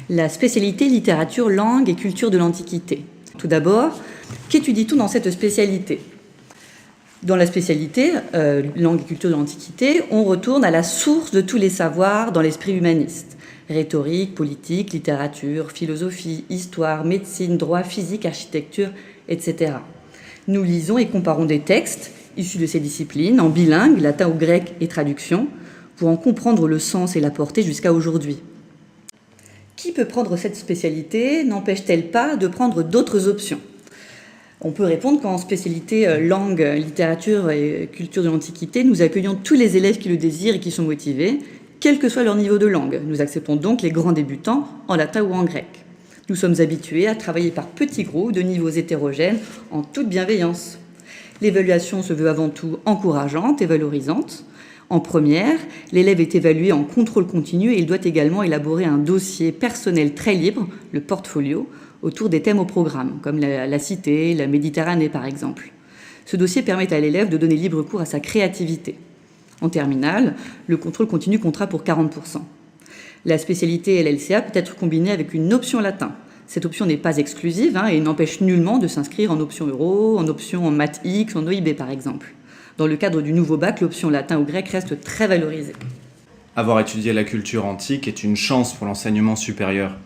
la spécialité littérature, langue et culture de l'Antiquité. Tout d'abord, qu'étudie-t-on dans cette spécialité ? Dans la spécialité langue et culture de l'Antiquité, on retourne à la source de tous les savoirs dans l'esprit humaniste. Rhétorique, politique, littérature, philosophie, histoire, médecine, droit, physique, architecture, etc. Nous lisons et comparons des textes issus de ces disciplines en bilingue, latin ou grec et traduction, pour en comprendre le sens et la portée jusqu'à aujourd'hui. Qui peut prendre cette spécialité n'empêche-t-elle pas de prendre d'autres options ? On peut répondre qu'en spécialité langue, littérature et culture de l'Antiquité, nous accueillons tous les élèves qui le désirent et qui sont motivés, quel que soit leur niveau de langue. Nous acceptons donc les grands débutants en latin ou en grec. Nous sommes habitués à travailler par petits groupes de niveaux hétérogènes en toute bienveillance. L'évaluation se veut avant tout encourageante et valorisante. En première, l'élève est évalué en contrôle continu et il doit également élaborer un dossier personnel très libre, le portfolio, autour des thèmes au programme, comme la cité, la Méditerranée par exemple. Ce dossier permet à l'élève de donner libre cours à sa créativité. En terminale, le contrôle continu comptera pour 40%. La spécialité LLCA peut être combinée avec une option latin. Cette option n'est pas exclusive et n'empêche nullement de s'inscrire en option euro, en option en maths X, en OIB par exemple. Dans le cadre du nouveau bac, l'option latin ou grec reste très valorisée. Avoir étudié la culture antique est une chance pour l'enseignement supérieur,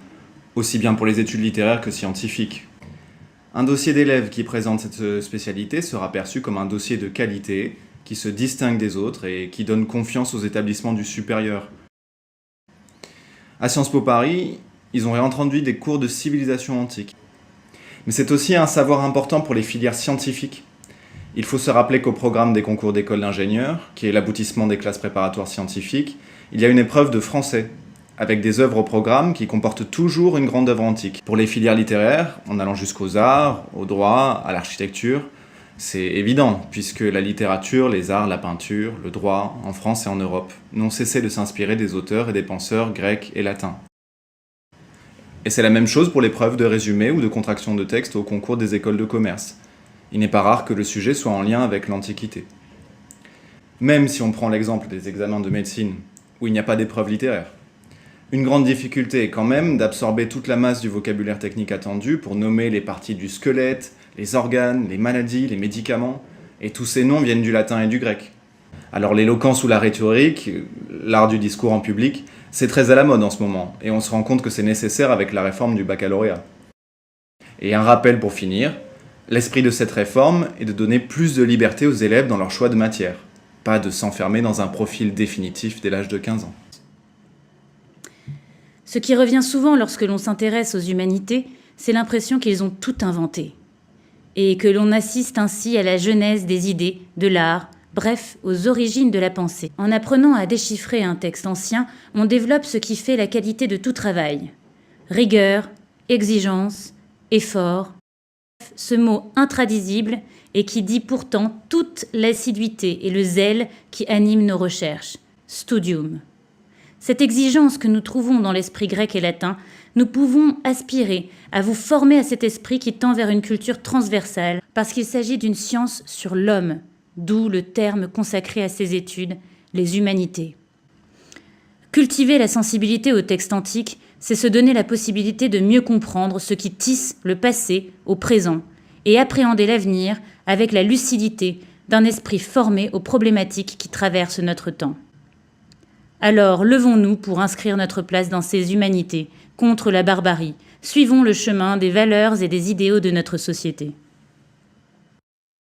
aussi bien pour les études littéraires que scientifiques. Un dossier d'élève qui présente cette spécialité sera perçu comme un dossier de qualité, qui se distingue des autres et qui donne confiance aux établissements du supérieur. À Sciences Po Paris, ils ont réintroduit des cours de civilisation antique. Mais c'est aussi un savoir important pour les filières scientifiques. Il faut se rappeler qu'au programme des concours d'école d'ingénieurs, qui est l'aboutissement des classes préparatoires scientifiques, il y a une épreuve de français, avec des œuvres au programme qui comportent toujours une grande œuvre antique. Pour les filières littéraires, en allant jusqu'aux arts, au droit, à l'architecture, c'est évident, puisque la littérature, les arts, la peinture, le droit, en France et en Europe, n'ont cessé de s'inspirer des auteurs et des penseurs grecs et latins. Et c'est la même chose pour l'épreuve de résumé ou de contraction de texte au concours des écoles de commerce. Il n'est pas rare que le sujet soit en lien avec l'Antiquité. Même si on prend l'exemple des examens de médecine, où il n'y a pas d'épreuve littéraire. Une grande difficulté est quand même d'absorber toute la masse du vocabulaire technique attendu pour nommer les parties du squelette, les organes, les maladies, les médicaments, et tous ces noms viennent du latin et du grec. Alors l'éloquence ou la rhétorique, l'art du discours en public, c'est très à la mode en ce moment, et on se rend compte que c'est nécessaire avec la réforme du baccalauréat. Et un rappel pour finir, l'esprit de cette réforme est de donner plus de liberté aux élèves dans leur choix de matière, pas de s'enfermer dans un profil définitif dès l'âge de 15 ans. Ce qui revient souvent lorsque l'on s'intéresse aux humanités, c'est l'impression qu'ils ont tout inventé, et que l'on assiste ainsi à la genèse des idées, de l'art, bref, aux origines de la pensée. En apprenant à déchiffrer un texte ancien, on développe ce qui fait la qualité de tout travail. Rigueur, exigence, effort, ce mot intradisible et qui dit pourtant toute l'assiduité et le zèle qui animent nos recherches. Studium. Cette exigence que nous trouvons dans l'esprit grec et latin, nous pouvons aspirer à vous former à cet esprit qui tend vers une culture transversale, parce qu'il s'agit d'une science sur l'homme, d'où le terme consacré à ces études, les humanités. Cultiver la sensibilité au texte antique, c'est se donner la possibilité de mieux comprendre ce qui tisse le passé au présent et appréhender l'avenir avec la lucidité d'un esprit formé aux problématiques qui traversent notre temps. Alors, levons-nous pour inscrire notre place dans ces humanités, contre la barbarie. Suivons le chemin des valeurs et des idéaux de notre société.